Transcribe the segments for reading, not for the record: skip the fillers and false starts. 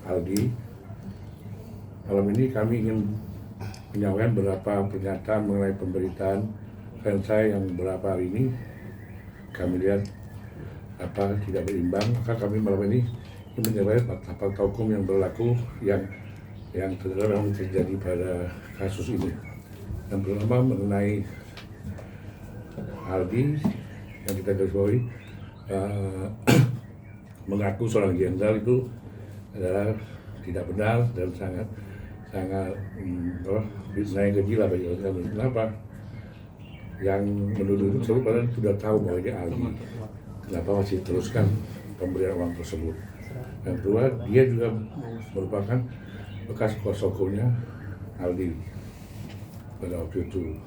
Aldi. Malam ini kami ingin menyampaikan beberapa pernyataan mengenai pemberitaan klien saya yang beberapa hari ini kami lihat tidak berimbang. Maka kami malam ini ingin menyampaikan fakta hukum yang berlaku yang terjadi pada kasus ini. Yang pertama mengenai Aldi yang kita garis bawahi mengaku seorang jenderal itu adalah tidak benar dan sangat naik keji lah bagi kami. Kenapa? Yang menuduh itu tersebut padahal sudah tahu bahwa dia Aldi. Kenapa masih teruskan pemberian uang tersebut? Yang kedua, dia juga merupakan bekas kuasa hukumnya Aldi pada waktu itu.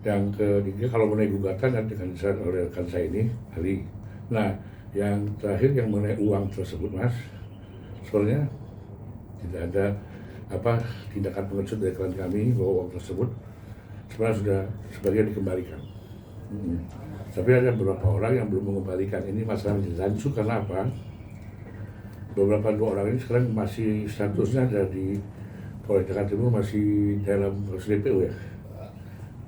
Yang ketiga, kalau mengenai gugatan nanti akan diserahkan oleh rekan saya ini, Ali. Nah, yang terakhir yang mengenai uang tersebut, Mas, sebenarnya tidak ada tindakan pengecut dari klien kami bahwa uang tersebut sebenarnya sudah sebagian dikembalikan. Tapi ada beberapa orang yang belum mengembalikan. Ini masalah lanjut karena apa? Beberapa dua orang ini sekarang masih statusnya ada di Polres Jakarta Timur, masih dalam proses DPO ya.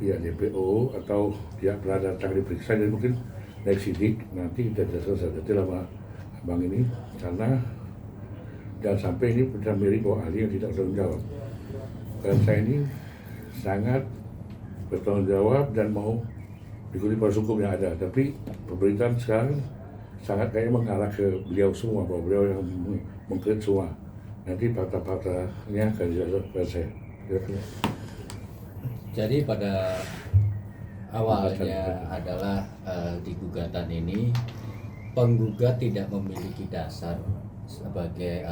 Ya DPO atau dia pernah datang diperiksa dan mungkin naik sidik, nanti kita jelaskan secara detail sama abang ini karena jangan sampai ini benar milik bahwa ahli yang tidak bertanggung jawab. Dan saya ini sangat bertanggung jawab dan mau ikuti proses hukum yang ada, tapi pemberitaan sekarang sangat kayak mengarah ke beliau semua, bahwa beliau yang mengkritik semua. Nanti fakta-faktanya akan dijelaskan kepada saya. Jadi pada awalnya adalah di gugatan ini penggugat tidak memiliki dasar sebagai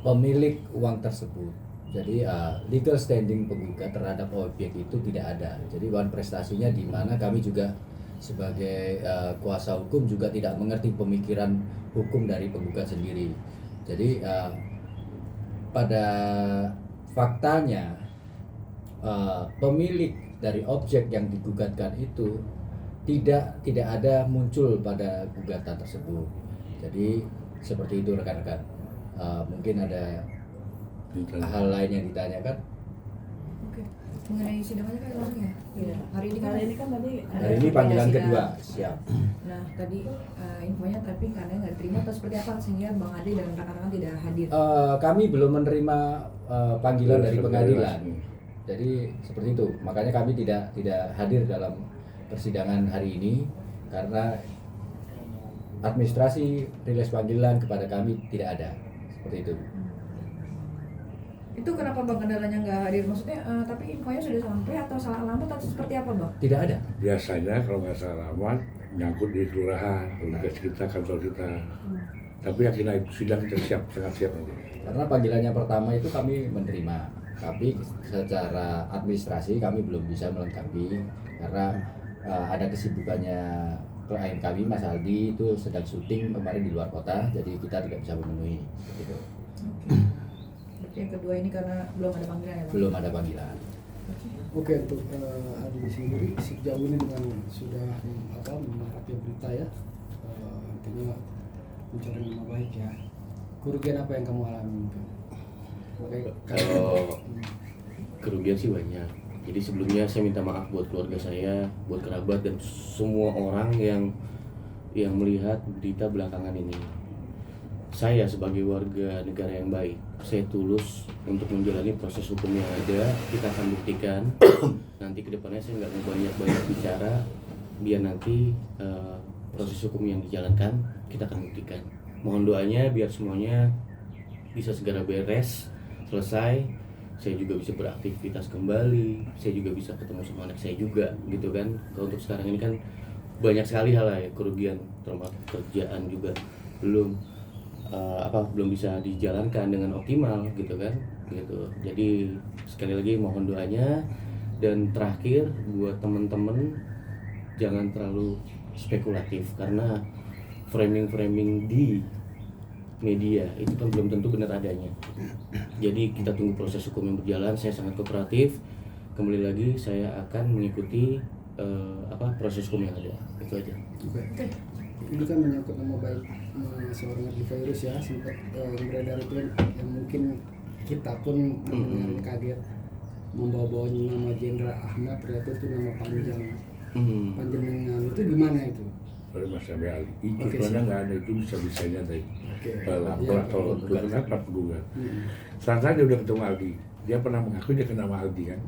pemilik uang tersebut. Jadi legal standing penggugat terhadap objek itu tidak ada. Jadi bahan prestasinya di mana kami juga sebagai kuasa hukum juga tidak mengerti pemikiran hukum dari penggugat sendiri. Jadi pada faktanya pemilik dari objek yang digugatkan itu tidak ada muncul pada gugatan tersebut. Jadi seperti itu rekan-rekan. Mungkin ada hal lain yang ditanyakan. Oke. Mengenai sidangannya kan langsung ya? Iya. Hari ini kan tadi Hari ini panggilan kedua, siap. Nah tadi infonya tapi karena nggak diterima atau seperti apa sehingga Bang Ade dan rekan-rekan tidak hadir? Kami belum menerima panggilan dari pengadilan. Jadi seperti itu, makanya kami tidak hadir dalam persidangan hari ini karena administrasi rilis panggilan kepada kami tidak ada, seperti itu. Itu kenapa Bang kendalanya nggak hadir? Maksudnya tapi infonya sudah sampai atau salah alamat atau seperti apa Bang? Tidak ada. Biasanya kalau nggak salah alamat nyangkut di kelurahan, tugas kita, kantor kita. Tapi yakin sidang kita sangat siap nanti. Karena panggilannya pertama itu kami menerima. Tapi secara administrasi kami belum bisa melengkapi karena ada kesibukannya klien kami Mas Aldi itu sedang syuting kemarin di luar kota, jadi kita tidak bisa memenuhi gitu. Berarti yang kedua ini karena belum ada panggilan ya Bang? Belum ada panggilan. Oke, untuk Aldi sendiri sejauh ini dengan sudah menangkapi berita ya, artinya mencari nama baik ya. Kerugian apa yang kamu alami mungkin? Kalau kerugian sih banyak. Jadi sebelumnya saya minta maaf buat keluarga saya, buat kerabat dan semua orang yang melihat berita belakangan ini. Saya sebagai warga negara yang baik, saya tulus untuk menjalani proses hukum yang ada. Kita akan buktikan. Nanti kedepannya saya nggak mau banyak bicara, biar nanti proses hukum yang dijalankan kita akan buktikan. Mohon doanya biar semuanya bisa segera beres, selesai, saya juga bisa beraktivitas kembali, saya juga bisa ketemu sama anak saya juga, gitu kan. Kalau untuk sekarang ini kan banyak sekali hal ya, kerugian, termasuk kerjaan juga belum bisa dijalankan dengan optimal, gitu kan, gitu. Jadi sekali lagi mohon doanya, dan terakhir buat teman-teman jangan terlalu spekulatif karena framing di media itu kan belum tentu benar adanya. Jadi kita tunggu proses hukum yang berjalan. Saya sangat kooperatif. Kembali lagi saya akan mengikuti proses hukum yang ada. Itu aja. Oke. ini kan menyangkut nama baik seorang Adli Fairuz ya, sempat beredar itu yang mungkin kita pun mendengar kaget membawa nama Jenderal Ahmad, ternyata itu nama panjang. Panjenengan itu gimana itu? Oleh Mas Sambi Ali. Itu Oke, sebenarnya siap. nggak ada, itu bisa-bisanya dari Oke. lapor Ya, atau penggugat. kenapa penggugat. Sekarang dia udah ketemu Aldi, dia pernah mengaku dia kenal Aldi kan.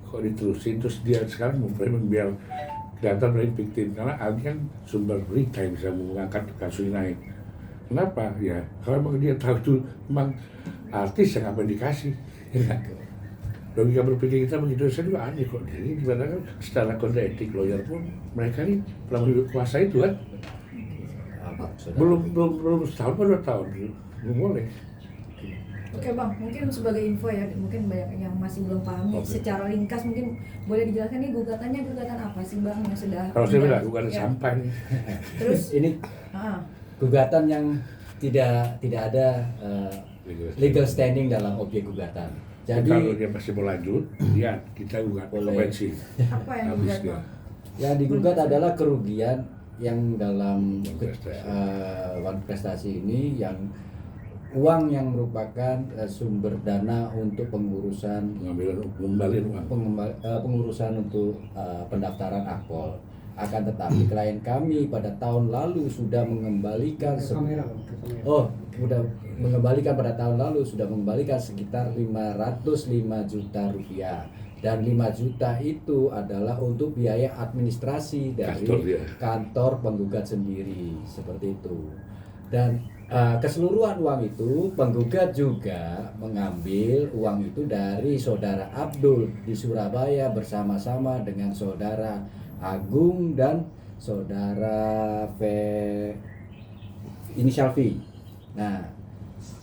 Kok diterusin, terus dia sekarang memframing biar kelihatan dari victim, karena Aldi kan sumber berita yang bisa mengangkat kasus ini naik. Kenapa? Ya, kalau memang dia tahu itu memang artis yang apa yang dikasih, ya kan? Logika berpikir kita begitu, saya juga aneh kok ini gimana kan secara kode etik lawyer pun mereka ini pernah kuasa itu kan Apa, saudara? belum setahun atau 2 tahun belum boleh. Oke bang, mungkin sebagai info ya, mungkin banyak yang masih belum paham nih. Oke. Secara ringkas mungkin boleh dijelaskan nih gugatannya gugatan apa sih bang yang sudah? Kalau saya bilang bukan Ya. sampai nih. Terus, Ini ah, gugatan yang tidak ada legal standing dalam objek gugatan. Jadi kalau Jadi dia masih mau lanjut, ya kita gugat Boleh. konvensi. apa yang Habis digugat dia. bang? yang digugat adalah kerugian yang dalam Prestasi. wan prestasi ini, yang uang yang merupakan sumber dana untuk pengurusan Pengembalian uang. pengurusan untuk pendaftaran akpol. Akan tetapi klien kami pada tahun lalu sudah mengembalikan Ke kamera, Bang, ke kamera. sudah mengembalikan pada tahun lalu sudah mengembalikan sekitar 505 juta rupiah, dan 5 juta itu adalah untuk biaya administrasi dari Kantor dia. kantor penggugat sendiri, seperti itu. Dan keseluruhan uang itu penggugat juga mengambil uang itu dari saudara Abdul di Surabaya bersama-sama dengan saudara Agung dan saudara V, inisial V. Nah,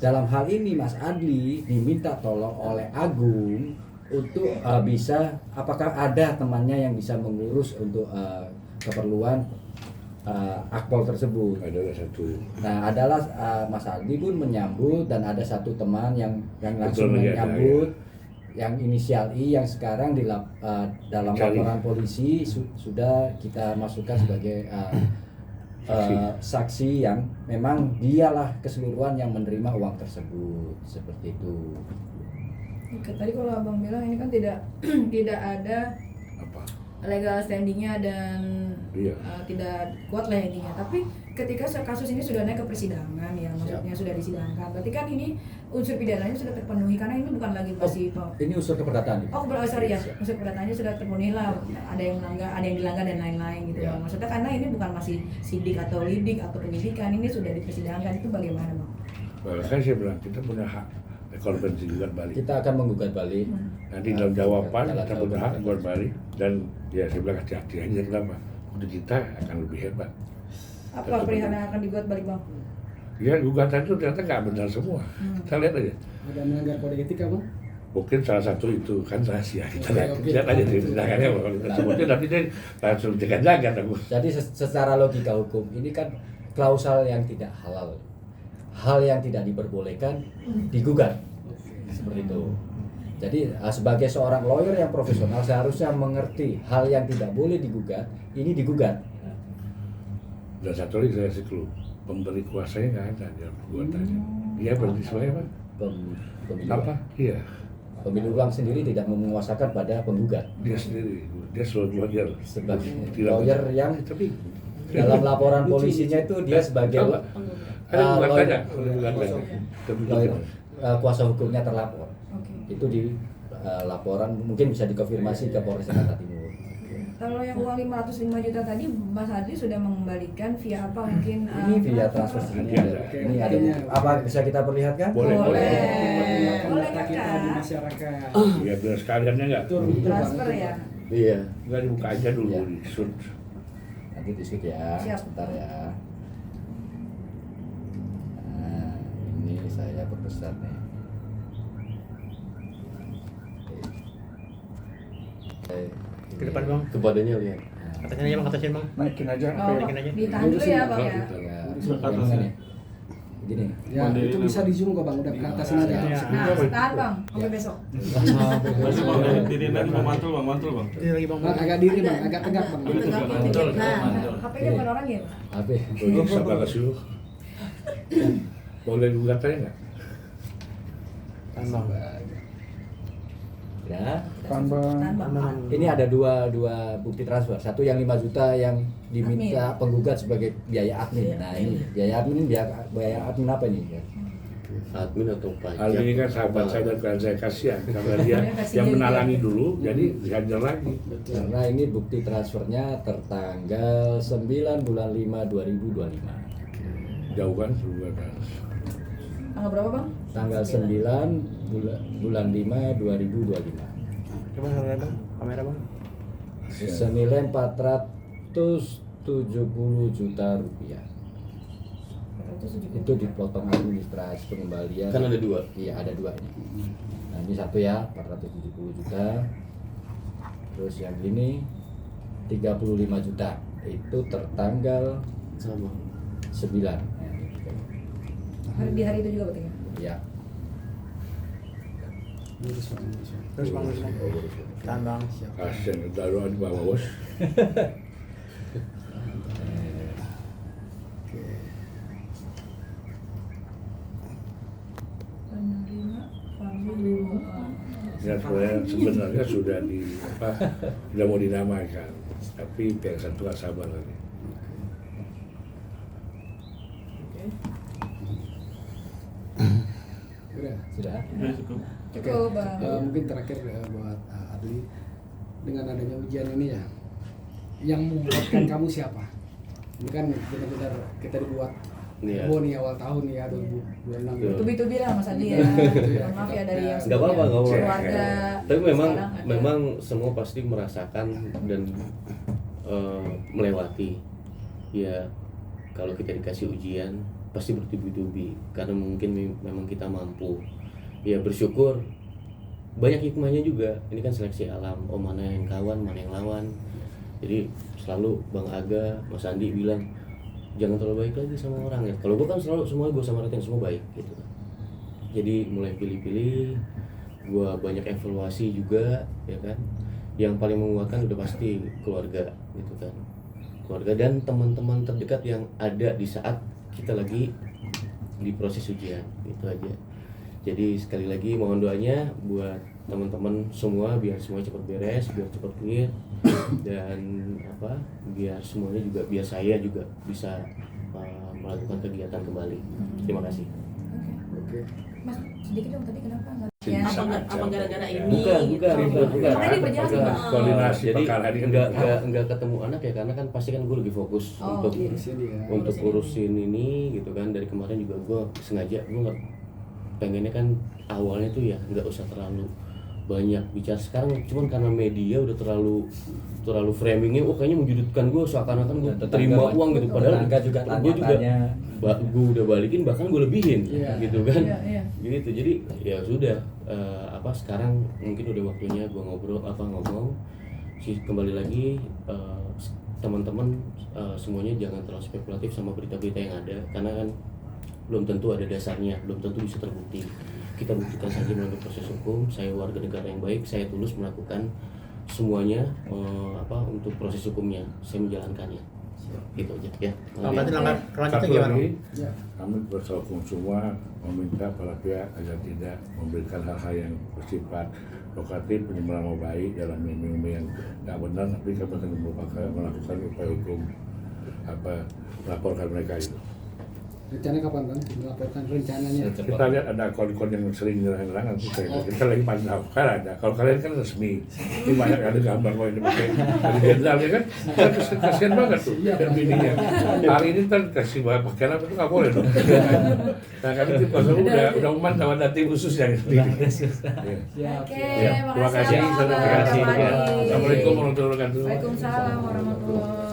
dalam hal ini Mas Adli diminta tolong oleh Agung untuk bisa, apakah ada temannya yang bisa mengurus untuk keperluan akpol tersebut. Adalah satu. Nah, adalah Mas Adli pun menyambut, dan ada satu teman yang langsung Betul, ya, menyambut, yang inisial I, yang sekarang dalam Cari. laporan polisi sudah kita masukkan sebagai saksi yang memang dialah keseluruhan yang menerima uang tersebut, seperti itu. Oke, tadi kalau abang bilang ini kan tidak tidak ada Apa? legal standingnya dan Iya. tidak kuat lah intinya. Tapi ketika kasus ini sudah naik ke persidangan ya, maksudnya sudah disidangkan, berarti kan ini unsur pidananya sudah terpenuhi, karena ini bukan lagi masih Ini unsur keperdataan. oh sorry ya, unsur perdatanya sudah terpenuhi lah, ada yang melanggar, ada yang dilanggar dan lain-lain gitu Ya. Bang. Maksudnya karena ini bukan masih sidik atau lidik atau penyidikan, ini sudah dipersidangkan, itu bagaimana bang? Well, kan saya bilang kita punya hak konvensi juga balik. Kita akan menggugat balik. Nanti dalam jawaban Dalam kita punya hak jawaban. buat balik, dan ya saya bilang hati-hati aja, kenapa? Untuk kita akan lebih hebat. Apa perihal yang akan dibuat balik bang? Ya gugatan itu ternyata nggak benar semua. Kita lihat aja. Ada melanggar kode etika, Bang? Mungkin salah satu itu kan rahasia. Kita Oke, lihat aja di tindakannya. Kalau kita sebutnya nanti dia langsung jaga-jaga aku. Jadi secara logika hukum ini kan klausal yang tidak halal, hal yang tidak diperbolehkan digugat, seperti itu. Jadi sebagai seorang lawyer yang profesional seharusnya mengerti hal yang tidak boleh digugat ini digugat. Dan satu lagi saya kasih clue, pemberi kuasanya nggak ada dalam gugatannya. Dia berarti sebagai apa? Pemilu, Apa? Iya. pemilu ulang sendiri tidak menguasakan pada penggugat. Dia sendiri, dia selalu lawyer. Sebagai Tidak lawyer benar. yang Tapi dalam laporan polisinya itu dia sebagai Coba. Ada gugatannya, lawyer, gugatannya. Tapi lawyer, kuasa hukumnya terlapor. Oke. Itu di laporan mungkin bisa dikonfirmasi ke Polres Jakarta Timur. Kalau yang uang 505 juta tadi Mas Adli sudah mengembalikan via apa mungkin? Ini via transfer Ini ada. Ini ada. Apa bisa kita perlihatkan? Boleh. Boleh. Menggunakan Boleh, data kita Kakak. di masyarakat. Ya biar sekaliannya nggak. Betul, betul, Bang. Transfer ya. Iya. Nggak dibuka aja dulu Iya. di shoot. Nanti disut ya. Siap. Sebentar ya. Nah, ini saya perbesar nih. Ke depan, Bang. Ke badannya lihat. Atasin aja bang, atasin bang. Naikin aja. Oh, Naikin aja. ditahan dulu ya bang ya. Ya, Betul. ini nih. Gini. Ya, itu bisa di zoom kok bang, udah ke atas ini aja. Iya. Nah, tahan bang, sampai besok. Masih bang, diri nanti mau mantul bang. Ini lagi bang. Bang, agak diri bang, agak tegak bang. Nah, HP-nya bukan orang ya? HP. Ini sabar kasih. Boleh gugatannya nggak? Tahan bang. Ya. Tahan bang. Ini ada dua bukti transfer. Satu yang 5 juta yang diminta penggugat sebagai biaya admin. Nah ini biaya admin biaya admin apa ini? Admin atau pajak? Aldi ini kan sahabat saya dan klien saya, kasihan karena dia yang menalangi dulu, jadi dihajar lagi. Karena ini bukti transfernya tertanggal 9 bulan 5 2025. Jauh kan sebulan. Tanggal berapa bang? Tanggal 9 bulan 5 2025. Coba kamera bang. Kamera bang. Senilai 470 juta rupiah. Itu dipotong administrasi pengembalian. Kan ada 2. Iya, ada 2 ini. Nah, ini satu ya, 470 juta. Terus yang ini 35 juta. Itu tertanggal Sama. 9. Di hari itu juga berarti ya? Ya. Lurus bang, lurus bang. Terus bang. Terus bang. Tahan bang. Kasihan, udah di bawah bos. Penerima Fahmi Ya sebenarnya sudah sudah mau dinamakan, tapi pihak satu nggak sabar lagi. Udah. Sudah. Cukup bang. Mungkin terakhir buat Adli, dengan adanya ujian ini ya, yang membuatkan kamu siapa? Ini kan benar-benar kita dibuat Iya. nih awal tahun ya 2026. Iya. Tubi-tubi lah Mas Adi ya. Mohon maaf ya dari yang Nggak apa-apa, nggak apa-apa. keluarga. Tapi memang sekarang ada. memang semua pasti merasakan dan melewati. Ya kalau kita dikasih ujian pasti bertubi-tubi karena mungkin memang kita mampu. Ya bersyukur, banyak hikmahnya juga. Ini kan seleksi alam. Oh mana yang kawan, mana yang lawan. Jadi selalu Bang Aga, Mas Andi bilang jangan terlalu baik lagi sama orang ya. Kalau gue kan selalu semua gue sama yang semua baik gitu. Jadi mulai pilih-pilih, gue banyak evaluasi juga ya kan. Yang paling menguatkan udah pasti keluarga gitu kan. Keluarga dan teman-teman terdekat yang ada di saat kita lagi di proses ujian, itu aja. Jadi sekali lagi mohon doanya buat teman-teman semua biar semuanya cepat beres, biar cepat clear dan biar semuanya juga, biar saya juga bisa melakukan kegiatan kembali. Terima kasih. Oke. Mas sedikit dong tadi kenapa nggak? Ya. Apa gara-gara ini? Bukan. Makanya diperjelas nih, Bang. Koordinasi Jadi perkara ini kan enggak ketemu anak ya karena kan pasti kan gue lagi fokus Oh, untuk iya. Sini ya. untuk urusin ini gitu kan. Dari kemarin juga gue sengaja gue nggak pengennya kan awalnya tuh ya nggak usah terlalu banyak bicara. Sekarang cuman karena media udah terlalu framingnya, kayaknya menjudutkan gue seakan-akan gue terima uang gitu, padahal tetangga juga gue juga tanya-tanya. gue udah balikin, bahkan gue lebihin Iya. gitu kan. Iya. Gitu. Jadi ya sudah sekarang mungkin udah waktunya gue ngomong sih. Kembali lagi teman-teman semuanya jangan terlalu spekulatif sama berita-berita yang ada karena kan belum tentu ada dasarnya, belum tentu bisa terbukti. Kita buktikan saja melalui proses hukum. Saya warga negara yang baik, saya tulus melakukan semuanya untuk proses hukumnya, saya menjalankannya. Gitu aja ya. Berarti langkah selanjutnya satu gimana? lagi, Ya. kami bersama hukum semua meminta para pihak agar tidak memberikan hal-hal yang bersifat provokatif, penyimpangan nama baik dalam meme yang tidak benar, tapi kami akan melakukan upaya hukum melaporkan mereka itu. Rencana kapan bang? Melaporkan rencananya. Kita lihat ada akun-akun yang sering nyerang-nyerang nanti kita lagi pantau kan ada. Kalau kalian kan resmi, ini banyak ada gambar kok ini pakai dari jenderal ya kan. Kan kasihan banget tuh dan bininya. Hari ini kan kasih pakaian apa itu nggak boleh dong. Nah kami tim kuasa udah memantau ada tim khusus yang sendiri. Oke, Ya, terima kasih. makasih. Terima kasih. Bang Adi. Assalamualaikum warahmatullahi wabarakatuh. Waalaikumsalam warahmatullahi